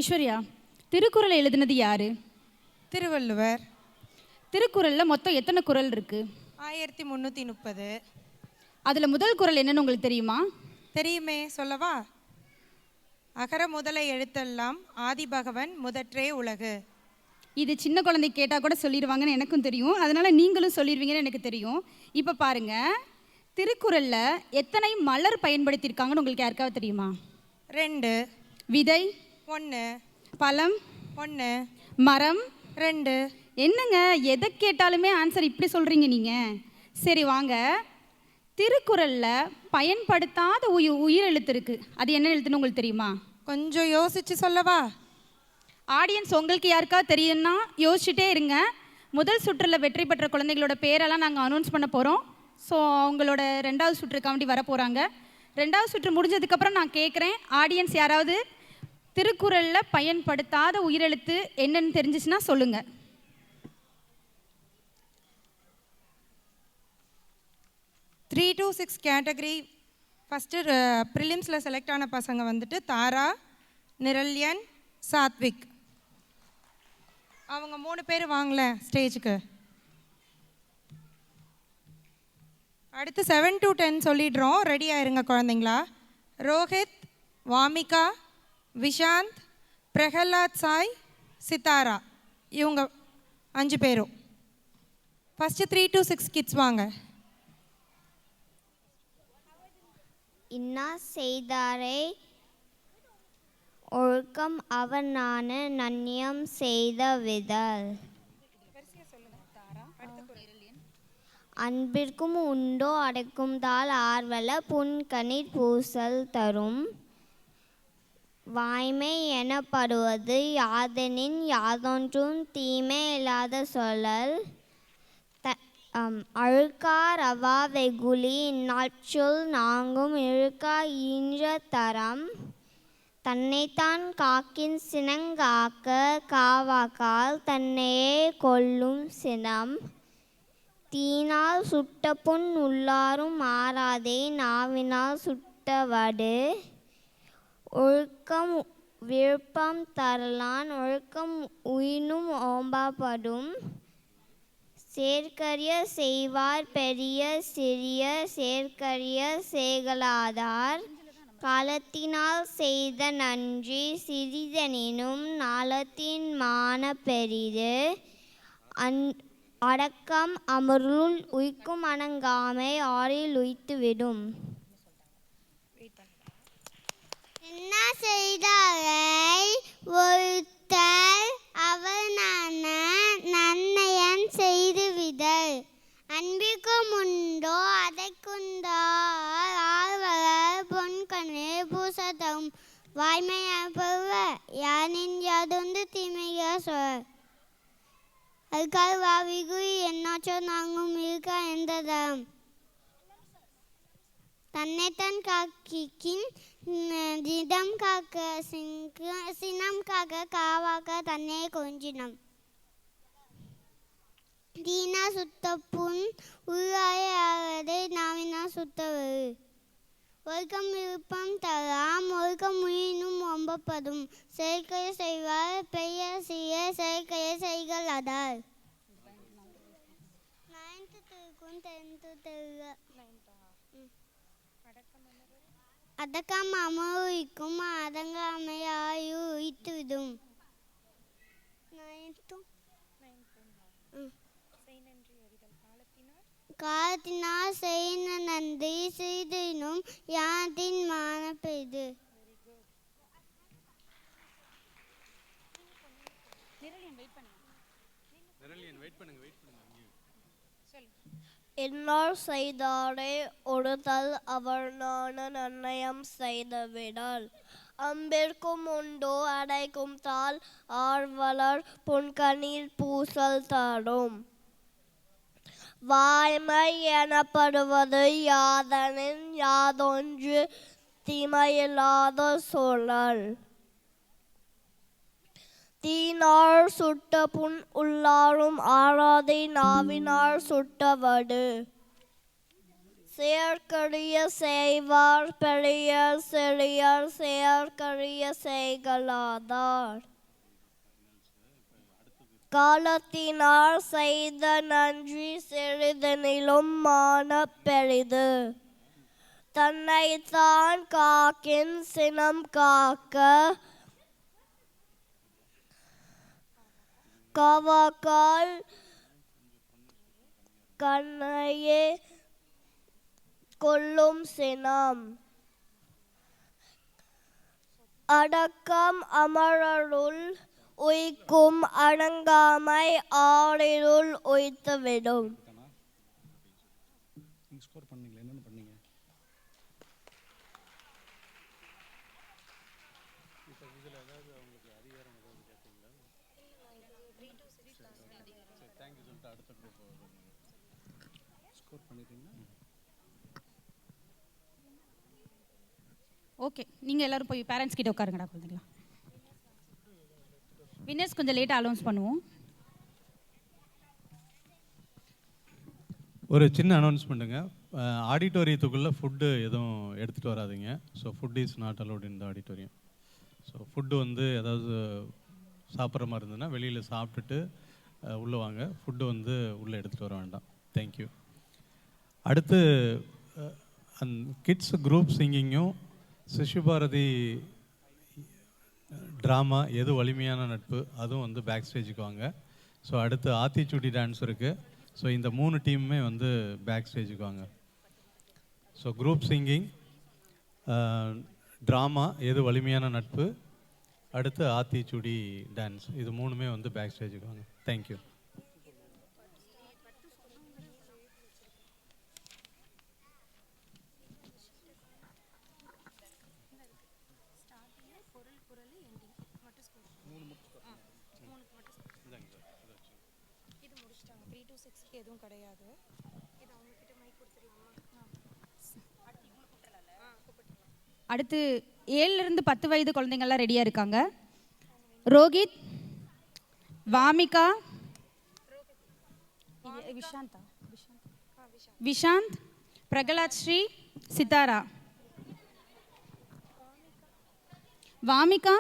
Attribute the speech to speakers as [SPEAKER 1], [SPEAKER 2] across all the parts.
[SPEAKER 1] ஐஸ்வர்யா, திருக்குறளை எழுதினது யாரு?
[SPEAKER 2] திருவள்ளுவர்.
[SPEAKER 1] திருக்குறளில் மொத்தம் எத்தனை குறள் இருக்கு?
[SPEAKER 2] 1330.
[SPEAKER 1] அதில் முதல் குறள் என்னன்னு உங்களுக்கு தெரியுமா?
[SPEAKER 2] தெரியுமே, சொல்லவா? அகர முதல எழுத்தெல்லாம் ஆதிபகவன் முதற்றே உலகு.
[SPEAKER 1] இது சின்ன குழந்தை கேட்டால் கூட சொல்லிடுவாங்கன்னு எனக்கும் தெரியும், அதனால் நீங்களும் சொல்லிடுவீங்கன்னு எனக்கு தெரியும். இப்போ பாருங்க, திருக்குறளில் எத்தனை மலர் பயன்படுத்தியிருக்காங்கன்னு உங்களுக்கு யாருக்காவது தெரியுமா?
[SPEAKER 2] 2.
[SPEAKER 1] விதை
[SPEAKER 2] 1.
[SPEAKER 1] பழம்
[SPEAKER 2] 1.
[SPEAKER 1] மரம்
[SPEAKER 2] 2.
[SPEAKER 1] என்னங்க எதை கேட்டாலுமே ஆன்சர் இப்படி சொல்கிறீங்க நீங்கள்? சரி வாங்க, திருக்குறளில் பயன்படுத்தாத உயிர் எழுத்து இருக்குது, அது என்ன எழுத்துன்னு உங்களுக்கு தெரியுமா?
[SPEAKER 2] கொஞ்சம் யோசிச்சு சொல்லவா?
[SPEAKER 1] ஆடியன்ஸ் உங்களுக்கு யாருக்காவது தெரியும்னா யோசிச்சுட்டே இருங்க. முதல் சுற்றில் வெற்றி பெற்ற குழந்தைகளோட பேரெல்லாம் நாங்கள் அனௌன்ஸ் பண்ண போகிறோம். ஸோ அவங்களோட 2வது சுற்றுக்காண்டி வர போகிறாங்க. 2வது சுற்று முடிஞ்சதுக்கப்புறம் நான் கேட்குறேன், ஆடியன்ஸ் யாராவது திருக்குறளில் பயன்படுத்தாத உயிரெழுத்து என்னன்னு தெரிஞ்சிச்சுன்னா சொல்லுங்கள்.
[SPEAKER 2] த்ரீ to 6 கேட்டகரி ஃபஸ்ட்டு ப்ரிலிம்ஸில் செலக்ட் ஆன பசங்க வந்துட்டு தாரா, நிரல்யன், சாத்விக். அவங்க 3 பேர் வாங்கல ஸ்டேஜுக்கு. அடுத்து 7 to 10 சொல்லிடுறோம், ரெடி ஆயிருங்க குழந்தைங்களா. ரோஹித், வாமிகா, விஷாந்த், பிரகலாத் சாய், சித்தாரா, இவங்க 5 பேரும். ஃபஸ்ட்டு 3 to 6 கிட்ஸ் வாங்க.
[SPEAKER 3] இன்னா செய்தாரை ஒழுக்கம் அவனான நன்னியம் செய்த விதல். அன்பிற்கும் உண்டோ அடைக்கும் தாள் ஆர்வல புன்கணிற் பூசல் தரும். வாய்மை எனப்படுவது யாதெனின் யாதொன்றும் தீமை இல்லாத சொல்லல். அழுக்கார் அவா வெகுளி இந்நாட்சொல் நாங்கும் இழுக்கா ஈன்ற தரம். தன்னைத்தான் காக்கின் சினங்காக்க காவாக்கால் தன்னையே கொல்லும் சினம். தீனால் சுட்ட புண் உள்ளாரும் மாறாதே நாவினால் சுட்டவடு. ஒழுக்கம் விழுப்பம் தரலான் ஒழுக்கம் உயினும் ஓம்பாப்படும். சேர்க்கரிய செய்வார் பெரிய சிறிய சேர்க்கரிய சேகலாதார். காலத்தினால் செய்த நன்றி சிறிதெனினும் நாளத்தின் மான பெரிது. அடக்கம் அமருள் உய்க்கும் அணங்காமை ஆறில் உய்த்துவிடும்.
[SPEAKER 4] என்ன செய்தாரை ஒருத்தல் அவனான நன்னயன் செய்து விதல். அன்பிற்கும் உண்டோ அதைக்குந்தால் ஆர்வலர் பொன்கணிற் பூசத்தரும். வாய்மையப்பவ யானின் யாதொன்று தீமையா சொல். அதுக்காக வாவிகுறி என்னாச்சோ நாங்கும் இருக்கா எந்ததம். தன்னைத்தான் காக்கின் திடம் காக்க சினம் காக்க காவாக்க தன்னை கொஞ்சினம். தீனா சுத்த புண் உள்ளாயதை நாவினா சுத்தவரு. ஒழுக்கம் விருப்பம் தராம் ஒழுக்கம் உயினும் ஒம்பப்படும். செயற்கையை செய்வார் பெரிய சிறிய செயற்கையை செய்கலாதார். 9th திருக்கும் 10th தெருக. அடக்கம் அமர்விக்கும் அடங்காமையாயு உய்த்துவிடும். காலத்தினால் செய்த நன்றி செய்தினும் யாத்தின் மான பெரிது.
[SPEAKER 3] இன்னார் செய்தாரை ஒழுதல் அவனான நன்னயம் செய்த விடல். அம்பிற்கும் உண்டோ அடைக்கும் தாள் ஆர்வலர் புன்கணிற் பூசல் தரும். வாய்மை எனப்படுவது யாதெனின் யாதொன்று தீமையில்லாத சொல்லல். தீனார் சுட்ட புண் உள்ளாரும் ஆறாதே நாவினார் சுட்டவடு. செயற்கரிய செய்வார் பெரியர் சிறியர் செயற்கரிய செய்கலாதார். காலத்தினார் செய்த நன்றி சிறிதனிலும் மான பெரிது. தன்னைத்தான் காக்கின் சினம் காக்க காவாக்கால் கண்ணையே கொல்லும் சினம். அடக்கம் அமரருள் உய்க்கும் அடங்காமை ஆறிருள் உய்த்துவிடும்.
[SPEAKER 1] ஓகே, நீங்கள் எல்லாரும் போய் பேரண்ட்ஸ் கிட்ட உட்காருங்கடா குழந்தைங்களா. வின்னர்ஸ் கொஞ்சம் லேட்டாக அனௌன்ஸ் பண்ணுவோம்.
[SPEAKER 5] ஒரு சின்ன அனௌன்ஸ்மெண்ட்டுங்க. ஆடிட்டோரியத்துக்குள்ளே ஃபுட்டு எதுவும் எடுத்துகிட்டு வராதிங்க. So food is not allowed in the auditorium. So food வந்து ஏதாவது சாப்பிட்ற மாதிரி இருந்ததுன்னா வெளியில் சாப்பிட்டுட்டு உள்ளே வாங்க. ஃபுட்டு வந்து உள்ளே எடுத்துகிட்டு வர வேண்டாம். தேங்க்யூ. அடுத்து கிட்ஸ் குரூப் சிங்கிங்கும் சிசுபாரதி ட்ராமா எது வலிமையான நட்பு அதுவும் வந்து பேக் ஸ்டேஜுக்கு வாங்க. ஸோ அடுத்து ஆத்திச்சூடி டான்ஸ் இருக்குது. ஸோ இந்த 3 டீமுமே வந்து பேக் ஸ்டேஜுக்கு வாங்க. ஸோ குரூப் சிங்கிங், ட்ராமா எது வலிமையான நட்பு, அடுத்து ஆத்திச்சூடி டான்ஸ், இது 3மே வந்து பேக் ஸ்டேஜுக்கு வாங்க. தேங்க்யூ.
[SPEAKER 2] எதுவும் கிடையாது.
[SPEAKER 1] அடுத்து 7லிருந்து 10 வயது குழந்தைங்கள்லாம் ரெடியாக இருக்காங்க. ரோஹித், வாமிகா, விஷாந்த், பிரகலாத் ஸ்ரீ, சித்தாரா. வாமிகா,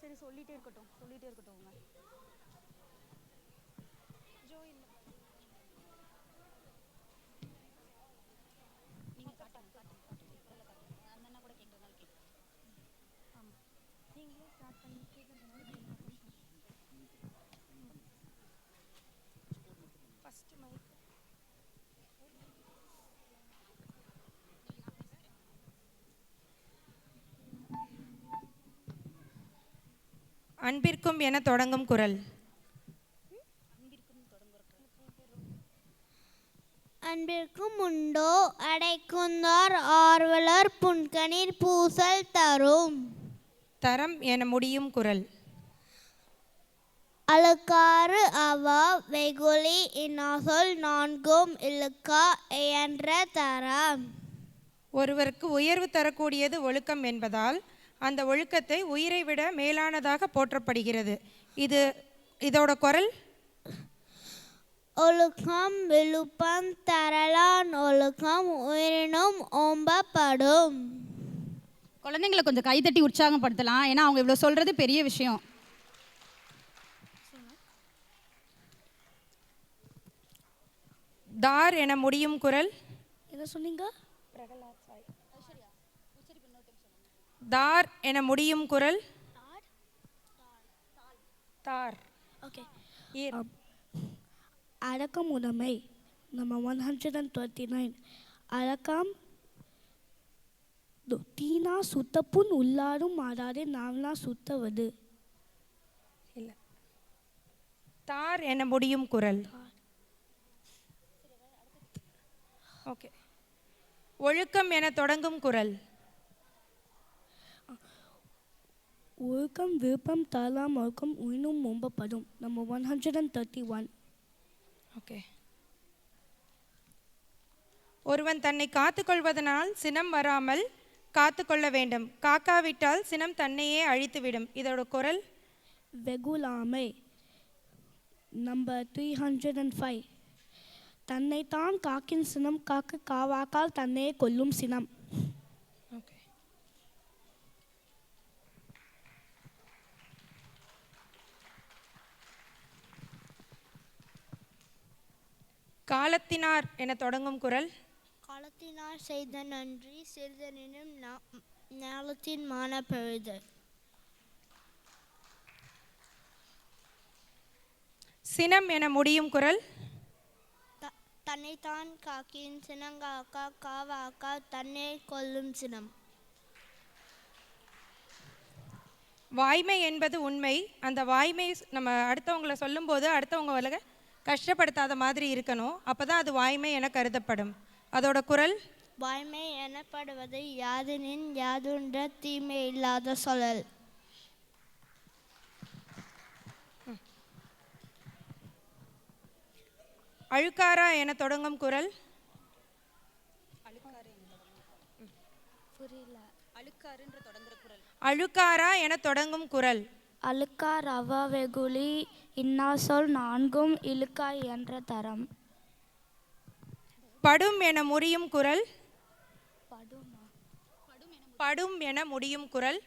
[SPEAKER 1] சரி சொல்லிட்டே இருக்கட்டும்.
[SPEAKER 2] அன்பிற்கும் என தொடங்கும் குரல்.
[SPEAKER 4] அன்பிற்கும் உண்டோ அடைக்குந்தார் ஆர்வலர் புன்கணீர் பூசல் தரும்.
[SPEAKER 2] தரம் என முடியும் குரல்.
[SPEAKER 4] அழுக்காறு அவா வெகுளி இன்னாசொல் நான்கும் இழுக்கா என்ற தரம்.
[SPEAKER 2] ஒருவருக்கு உயர்வு தரக்கூடியது ஒழுக்கம் என்பதால் அந்த ஒழுக்கத்தை உயிரை விட மேலானதாக போற்றப்படுகிறது. இதோட குரல்.
[SPEAKER 4] ஒழுக்கம் விழுப்பம் தரலான் ஒழுக்கம் உயிரினும் ஓம்பப்படும்.
[SPEAKER 1] குழந்தைங்களை கொஞ்சம் கைதட்டி உற்சாகப்படுத்தலாம். ஏன்னா அவங்க இவ்வளோ சொல்கிறது பெரிய விஷயம்.
[SPEAKER 2] தார் என முடியும் குரல்.
[SPEAKER 4] என்ன சொன்னீங்க?
[SPEAKER 2] தார் என முடியும் குரல். தார்.
[SPEAKER 6] ஓகே. அடக்கம் உடைமை நம்ம 139. அடக்கம் தீனா சுத்தப்புண் உள்ளாரும் மாறாதே நாம்னா சுத்தவது.
[SPEAKER 2] இல்லை. தார் என முடியும் குரல். ஓகே. ஒழுக்கம் என தொடங்கும் குரல்.
[SPEAKER 6] ஒழுக்கம் விருப்பம் தரலாம் ஒழுக்கம் உயினும் ஓம்பப்படும். நம்ம 131.
[SPEAKER 2] ஓகே. ஒருவன் தன்னை காத்துக்கொள்வதனால் சினம் வராமல் காத்துக்கொள்ள வேண்டும். காக்காவிட்டால் சினம் தன்னையே அழித்துவிடும். இதோட குரல்.
[SPEAKER 6] வெகுளாமை நம்பர் 305. தன்னைத்தான் காக்கின் சினம் காக்க காவாக்கால் தன்னையே கொல்லும் சினம்.
[SPEAKER 2] ஓகே. காலத்தினார் என தொடங்கும் குறள்.
[SPEAKER 4] காலத்தினார் செய்த நன்றி சிறிதனினும் ஞாலத்தின் மான பெரிது.
[SPEAKER 2] சினம் என முடியும் குறள்.
[SPEAKER 4] தன்னைத்தான் காக்கின் சினங்காக்கா காவாக்கா தன்னை கொல்லும் சினம்.
[SPEAKER 2] வாய்மை என்பது உண்மை. அந்த வாய்மை நம்ம அடுத்தவங்களை சொல்லும்போது அடுத்தவங்க கஷ்டப்படுத்தாத மாதிரி இருக்கணும். அப்போ தான் அது வாய்மை என கருதப்படும். அதோட குறள்.
[SPEAKER 4] வாய்மை எனப்படுவது யாதெனின் யாதொன்ற தீமை இல்லாத சொல்லல்.
[SPEAKER 2] அழுக்காரா என தொடங்கும் குறள். அழுக்காரா என தொடங்கும் குறள்.
[SPEAKER 6] அழுக்கார் அவ வெகுளி இன்னாசொல் நான்கும் இழுக்காய் என்ற தரம்.
[SPEAKER 2] படும் என முடியும் குறள். படும் என முடியும் குறள்.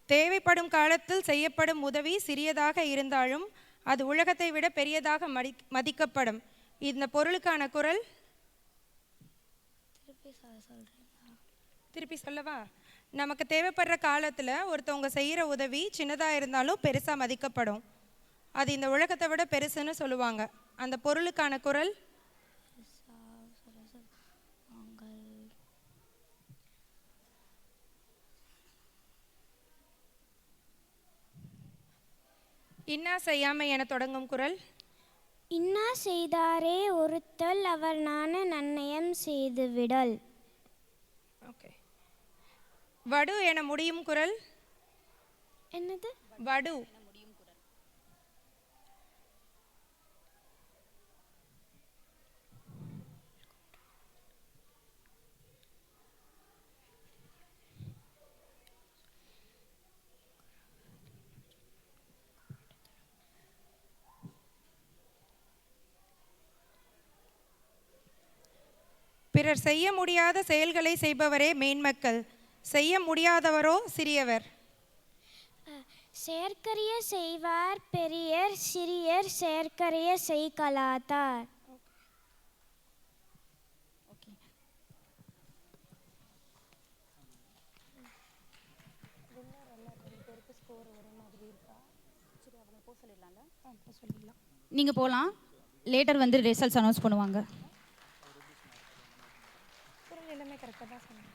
[SPEAKER 2] தேவைப்படும் காலத்தில் செய்யப்படும் உதவி சிறியதாக இருந்தாலும் அது உலகத்தை விட பெரியதாக மதிக்கப்படும். இந்த பொருளுக்கான குறள். திருப்பி சொல்லவா? நமக்கு தேவைப்படுற காலத்தில் ஒருத்தவங்க செய்கிற உதவி சின்னதாக இருந்தாலும் பெருசாக மதிக்கப்படும். அது இந்த உலகத்தை விட பெருசுன்னு சொல்லுவாங்க. அந்த பொருளுக்கான குறள். இன்னா செய்யாமை என தொடங்கும் குறள்.
[SPEAKER 4] இன்னா செய்தாரே ஒருத்தல் அவர் நான நன்னயம் செய்து விடல்.
[SPEAKER 2] ஓகே. வடு என முடியும் குறள்.
[SPEAKER 4] என்னது?
[SPEAKER 2] வடு. பிறர் செய்ய முடியாத செயல்களை செய்பவரே மேன்மக்கள், செய்ய முடியாதவரோ சிறியவர்.
[SPEAKER 4] செயற்கரிய செய்வார் பெரியர் சிறியர் செயற்கரிய செய்கலாதார்.
[SPEAKER 1] நீங்கள் போகலாம். லேட்டர் வந்து ரிசல்ட்ஸ் அனௌன்ஸ் பண்ணுவாங்க.
[SPEAKER 2] குறள் எல்லாமே கரெக்டாக தான் சொன்னேன்.